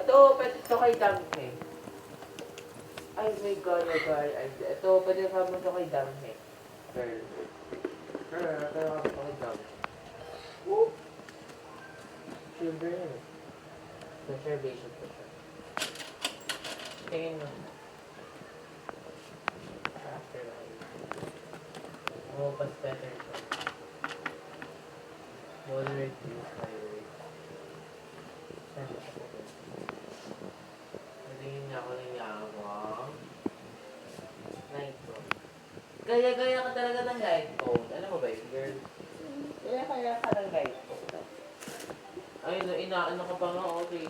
Ito, pwede ito kay Danghe. Ay, may God. Ito, pwede ka mo ito kay Danghe. Girl. Girl, pwede ka mo ito kay Danghe. Woo! Silver yun eh. Conservation po siya. Tingin mo. After life. Oh, mas better siya. Moderate use, high rate. Saan siya po? Natingin niya ako ng yawang. Light tone. Gaya-gaya ka talaga ng light tone. Alam mo ba yun, girl? Gaya-gaya ka ng light tone. Ayun, inaano ka pa nga, okay.